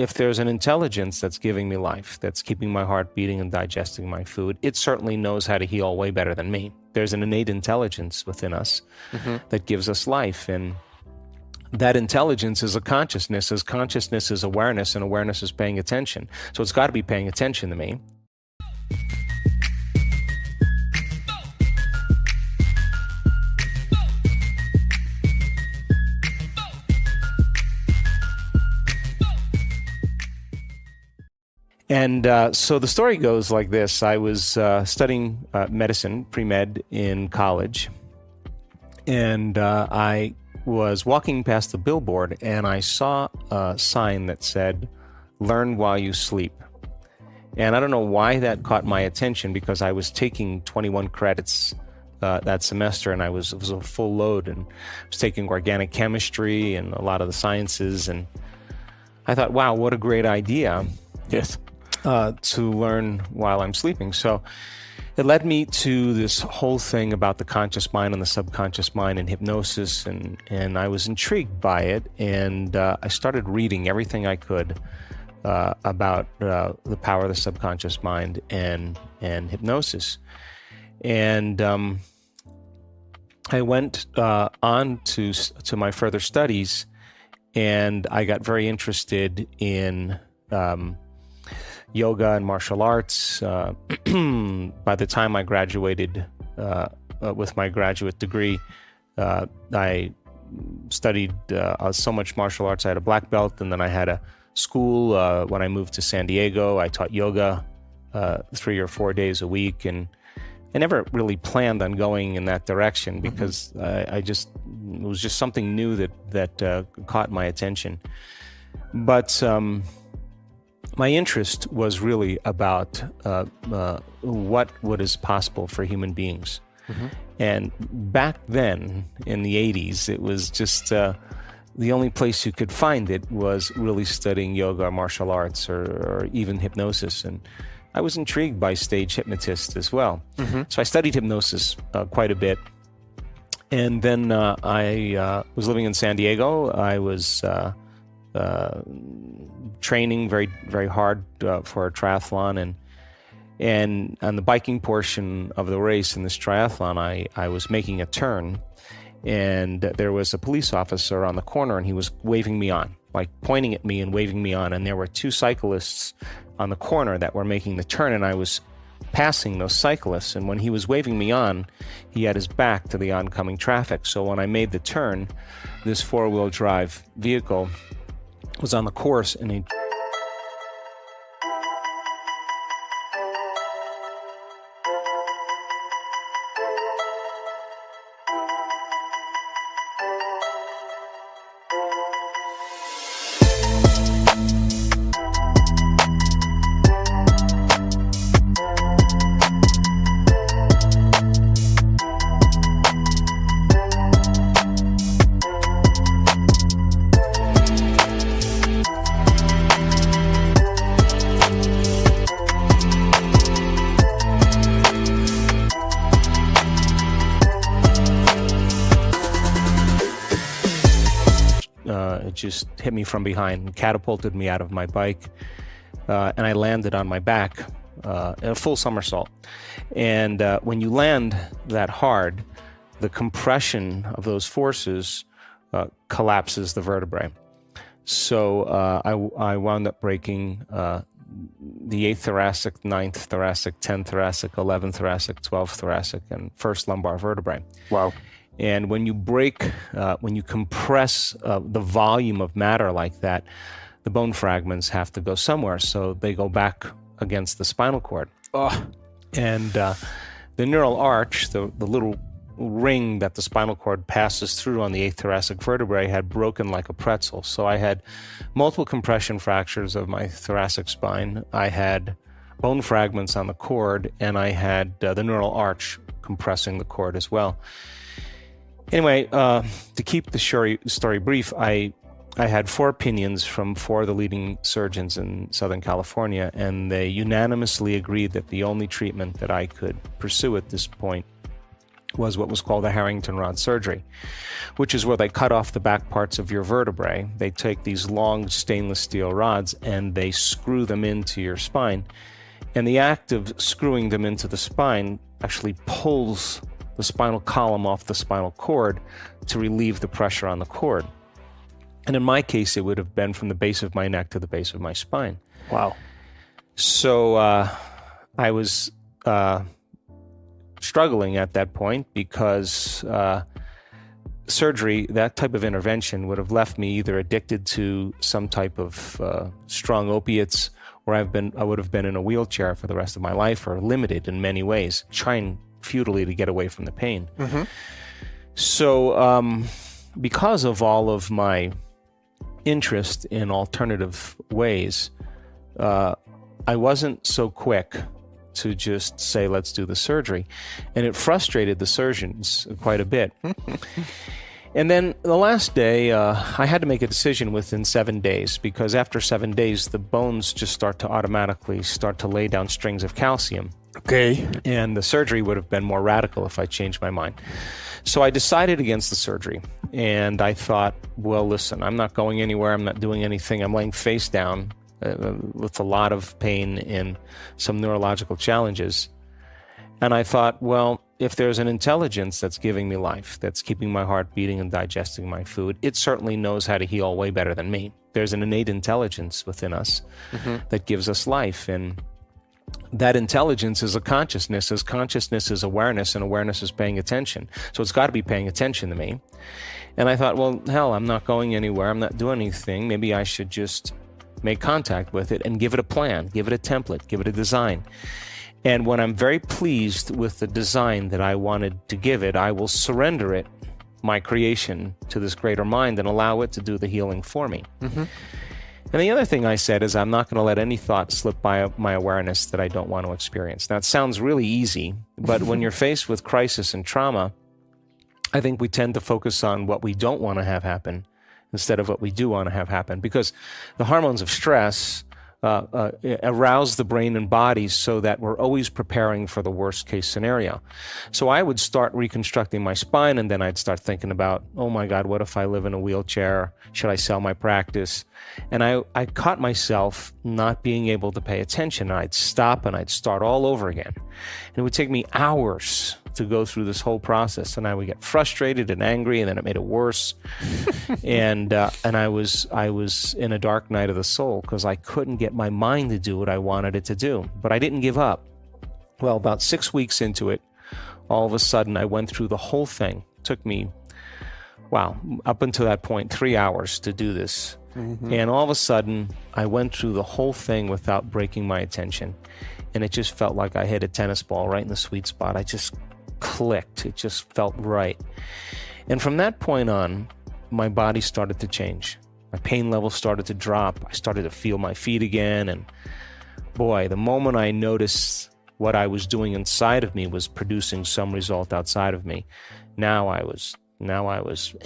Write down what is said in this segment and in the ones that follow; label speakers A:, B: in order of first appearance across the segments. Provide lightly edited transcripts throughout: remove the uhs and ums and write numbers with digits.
A: if there's an intelligence that's giving me life, that's keeping my heart beating and digesting my food, it certainly knows how to heal way better than me. There's an innate intelligence within us that gives us life. And that intelligence is a consciousness, as consciousness is awareness, and awareness is paying attention. So it's got to be paying attention to me. And so the story goes like this. I was studying medicine, pre-med, in college. And I was walking past the billboard, and I saw a sign that said, "Learn while you sleep." And I don't know why that caught my attention, because I was taking 21 credits that semester, and it was a full load, and I was taking organic chemistry and a lot of the sciences. And I thought, wow, what a great idea.
B: Yes.
A: To learn while I'm sleeping. So it led me to this whole thing about the conscious mind and the subconscious mind and hypnosis, and I was intrigued by it, and I started reading everything I could about the power of the subconscious mind and hypnosis. And I went on to my further studies, and I got very interested in yoga and martial arts. By the time I graduated with my graduate degree, I studied so much martial arts. I had a black belt, and then I had a school. When I moved to San Diego, I taught yoga 3 or 4 days a week, and I never really planned on going in that direction, because it was just something new that caught my attention. But my interest was really about what is possible for human beings. And back then, in the 80s, it was just the only place you could find it was really studying yoga or martial arts or even hypnosis. And I was intrigued by stage hypnotists as well. So I studied hypnosis quite a bit. And then I was living in San Diego. I was training very, very hard for a triathlon, and on the biking portion of the race in this triathlon, I was making a turn, and there was a police officer on the corner, and he was waving me on, like pointing at me and waving me on, and there were two cyclists on the corner that were making the turn, and I was passing those cyclists, and when he was waving me on, he had his back to the oncoming traffic. So when I made the turn, this four-wheel drive vehicle was on the course, and he just hit me from behind and catapulted me out of my bike, and I landed on my back in a full somersault. And when you land that hard, the compression of those forces collapses the vertebrae. So I wound up breaking the 8th thoracic, 9th thoracic, 10th thoracic, 11th thoracic, 12th thoracic, and first lumbar vertebrae.
B: Wow.
A: And when you break, when you compress the volume of matter like that, the bone fragments have to go somewhere, so they go back against the spinal cord. And the neural arch, the little ring that the spinal cord passes through on the 8th thoracic vertebrae, had broken like a pretzel. So I had multiple compression fractures of my thoracic spine. I had bone fragments on the cord, and I had the neural arch compressing the cord as well. Anyway, to keep the story brief, I had 4 opinions from 4 of the leading surgeons in Southern California, and they unanimously agreed that the only treatment that I could pursue at this point was what was called the Harrington Rod Surgery, which is where they cut off the back parts of your vertebrae. They take these long stainless steel rods and they screw them into your spine. And the act of screwing them into the spine actually pulls the spinal column off the spinal cord to relieve the pressure on the cord. And in my case, it would have been from the base of my neck to the base of my spine.
B: Wow.
A: So I was struggling at that point because surgery, that type of intervention, would have left me either addicted to some type of strong opiates, or I would have been in a wheelchair for the rest of my life, or limited in many ways, trying futilely to get away from the pain. Mm-hmm. So because of all of my interest in alternative ways, I wasn't so quick to just say, let's do the surgery. And it frustrated the surgeons quite a bit. And then the last day, I had to make a decision within 7 days, because after 7 days, the bones just start to lay down strings of calcium.
B: Okay.
A: And the surgery would have been more radical if I changed my mind. So I decided against the surgery. And I thought, well, listen, I'm not going anywhere. I'm not doing anything. I'm laying face down with a lot of pain and some neurological challenges. And I thought, well, if there's an intelligence that's giving me life, that's keeping my heart beating and digesting my food, it certainly knows how to heal way better than me. There's an innate intelligence within us that gives us life. And that intelligence is a consciousness, as consciousness is awareness, and awareness is paying attention. So it's got to be paying attention to me. And I thought, well, hell, I'm not going anywhere. I'm not doing anything. Maybe I should just make contact with it and give it a plan, give it a template, give it a design. And when I'm very pleased with the design that I wanted to give it, I will surrender it, my creation, to this greater mind and allow it to do the healing for me. Mm-hmm. And the other thing I said is I'm not going to let any thought slip by my awareness that I don't want to experience. Now, it sounds really easy, but when you're faced with crisis and trauma, I think we tend to focus on what we don't want to have happen instead of what we do want to have happen, because the hormones of stress arouse the brain and body so that we're always preparing for the worst case scenario. So I would start reconstructing my spine, and then I'd start thinking about, oh my God, what if I live in a wheelchair? Should I sell my practice? And I caught myself not being able to pay attention. I'd stop and I'd start all over again. And it would take me hours to go through this whole process, and I would get frustrated and angry, and then it made it worse. and I was in a dark night of the soul because I couldn't get my mind to do what I wanted it to do. But I didn't give up. Well, about 6 weeks into it, all of a sudden I went through the whole thing. It took me, up until that point, 3 hours to do this. Mm-hmm. And all of a sudden I went through the whole thing without breaking my attention. And it just felt like I hit a tennis ball right in the sweet spot. I just clicked. It just felt right. And from that point on, my body started to change. My pain level started to drop. I started to feel my feet again. And boy, the moment I noticed what I was doing inside of me was producing some result outside of me, now I was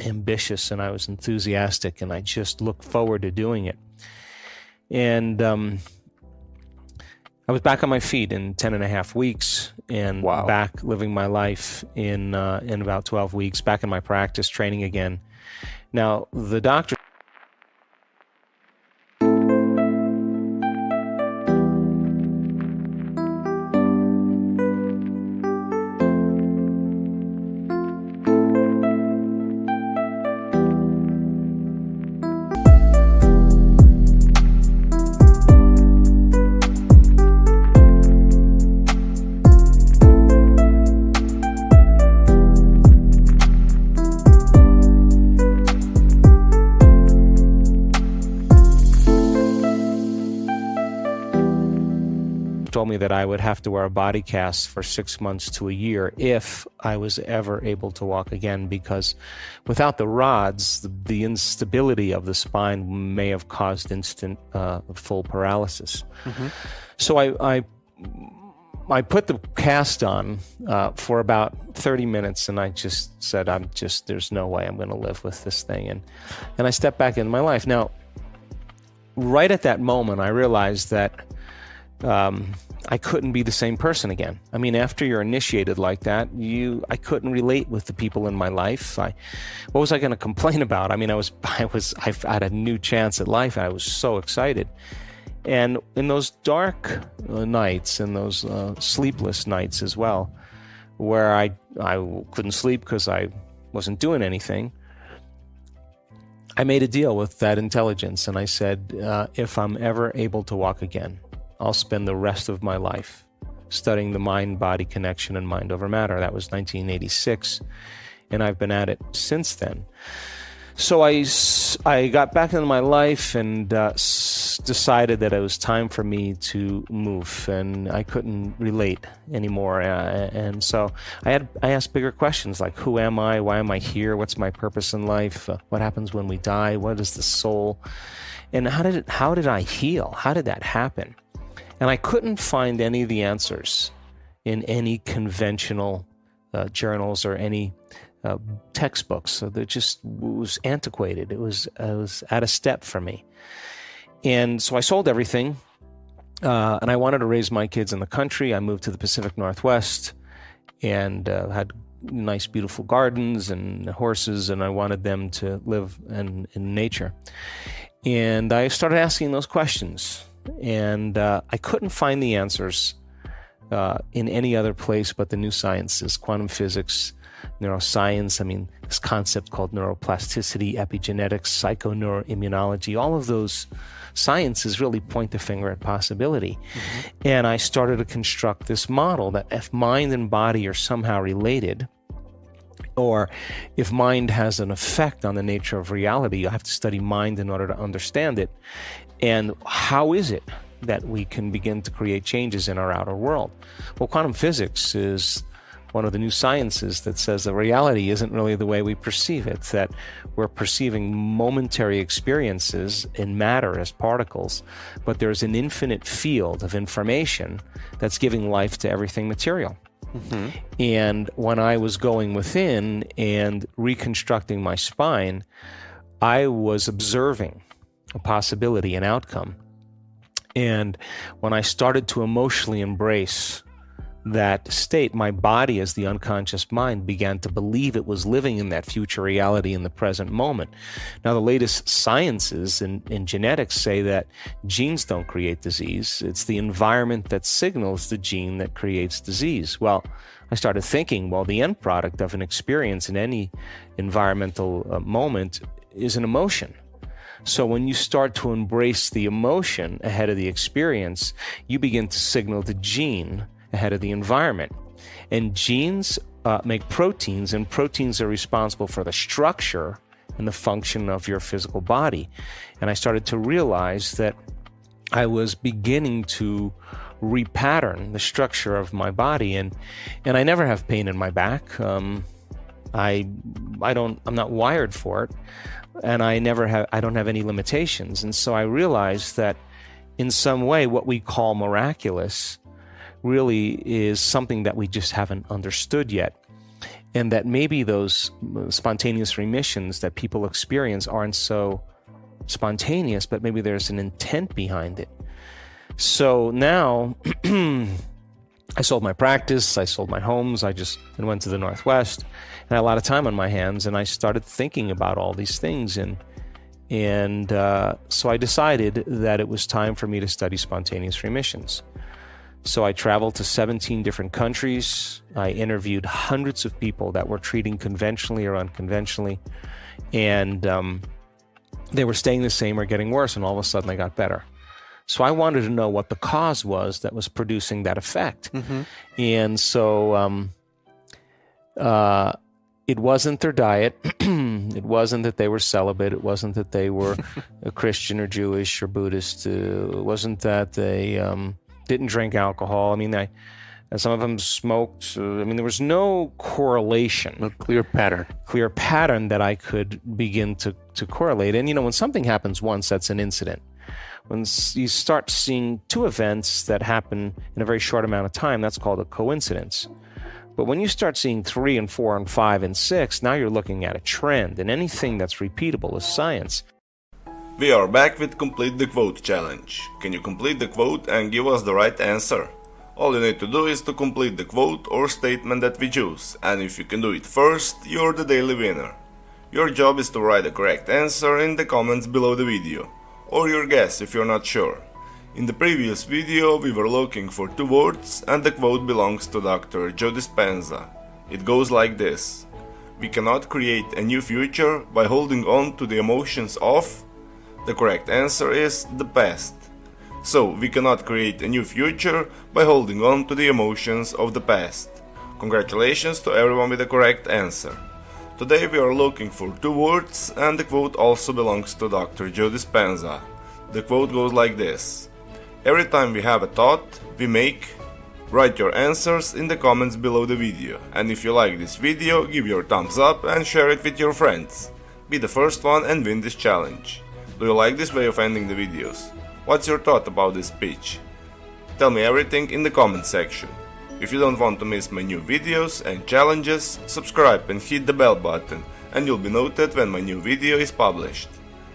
A: ambitious and I was enthusiastic, and I just looked forward to doing it. And I was back on my feet in 10 and a half weeks, and back living my life in about 12 weeks, back in my practice, training again. Now, the doctor told me that I would have to wear a body cast for 6 months to a year if I was ever able to walk again, because without the rods, the instability of the spine may have caused instant full paralysis. Mm-hmm. So I put the cast on for about 30 minutes, and I just said, there's no way I'm going to live with this thing. And I stepped back into my life. Now, right at that moment, I realized that I couldn't be the same person again. I mean, after you're initiated like that, I couldn't relate with the people in my life. What was I going to complain about? I mean, I had a new chance at life. I was so excited. And in those dark nights, and those sleepless nights as well, where I couldn't sleep because I wasn't doing anything, I made a deal with that intelligence, and I said, if I'm ever able to walk again, I'll spend the rest of my life studying the mind-body connection and mind over matter. That was 1986, and I've been at it since then. So I got back into my life and decided that it was time for me to move, and I couldn't relate anymore. And so I asked bigger questions like, who am I? Why am I here? What's my purpose in life? What happens when we die? What is the soul? And how did I heal? How did that happen? And I couldn't find any of the answers in any conventional journals or any textbooks. So it just was antiquated. It was out of step for me. And so I sold everything, and I wanted to raise my kids in the country. I moved to the Pacific Northwest and had nice, beautiful gardens and horses, and I wanted them to live in nature. And I started asking those questions, and I couldn't find the answers in any other place but the new sciences, quantum physics, neuroscience. I mean, this concept called neuroplasticity, epigenetics, psychoneuroimmunology, all of those sciences really point the finger at possibility. Mm-hmm. And I started to construct this model that if mind and body are somehow related, or if mind has an effect on the nature of reality, you have to study mind in order to understand it. And how is it that we can begin to create changes in our outer world? Well, quantum physics is one of the new sciences that says that reality isn't really the way we perceive it, that we're perceiving momentary experiences in matter as particles, but there's an infinite field of information that's giving life to everything material. Mm-hmm. And when I was going within and reconstructing my spine, I was observing a possibility, an outcome. And when I started to emotionally embrace that state, my body as the unconscious mind began to believe it was living in that future reality in the present moment. Now, the latest sciences in genetics say that genes don't create disease. It's the environment that signals the gene that creates disease. Well, I started thinking, well, the end product of an experience in any environmental moment is an emotion. So when you start to embrace the emotion ahead of the experience, you begin to signal the gene ahead of the environment. And genes make proteins, and proteins are responsible for the structure and the function of your physical body. And I started to realize that I was beginning to repattern the structure of my body, and I never have pain in my back. I'm not wired for it, and I don't have any limitations. And so I realized that in some way what we call miraculous really is something that we just haven't understood yet. And that maybe those spontaneous remissions that people experience aren't so spontaneous, but maybe there's an intent behind it. So now I sold my practice, I sold my homes, I went to the Northwest, and I had a lot of time on my hands, and I started thinking about all these things. And so I decided that it was time for me to study spontaneous remissions. So I traveled to 17 different countries. I interviewed hundreds of people that were treating conventionally or unconventionally, and they were staying the same or getting worse, and all of a sudden they got better. So I wanted to know what the cause was that was producing that effect. Mm-hmm. And so it wasn't their diet. It wasn't that they were celibate. It wasn't that they were a Christian or Jewish or Buddhist. It wasn't that they didn't drink alcohol. I mean, some of them smoked. I mean, there was no correlation.
B: No clear pattern
A: that I could begin to correlate. And, when something happens once, that's an incident. When you start seeing two events that happen in a very short amount of time, that's called a coincidence. But when you start seeing 3 and 4 and 5 and 6, now you're looking at a trend, and anything that's repeatable is science.
C: We are back with Complete the Quote challenge. Can you complete the quote and give us the right answer? All you need to do is to complete the quote or statement that we choose, and if you can do it first, you're the daily winner. Your job is to write the correct answer in the comments below the video, or your guess if you're not sure. In the previous video we were looking for 2 words and the quote belongs to Dr. Joe Dispenza. It goes like this: we cannot create a new future by holding on to the emotions of. The correct answer is the past. So, we cannot create a new future by holding on to the emotions of the past. Congratulations to everyone with the correct answer. Today we are looking for 2 words and the quote also belongs to Dr. Joe Dispenza. The quote goes like this: every time we have a thought, we make. Write your answers in the comments below the video, and if you like this video, give your thumbs up and share it with your friends. Be the first one and win this challenge. Do you like this way of ending the videos? What's your thought about this speech? Tell me everything in the comment section. If you don't want to miss my new videos and challenges, subscribe and hit the bell button and you'll be noted when my new video is published.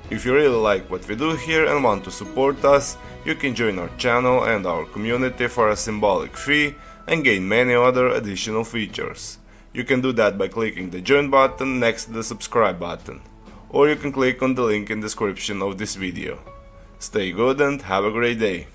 C: If you really like what we do here and want to support us, you can join our channel and our community for a symbolic fee and gain many other additional features. You can do that by clicking the join button next to the subscribe button, or you can click on the link in the description of this video. Stay good and have a great day.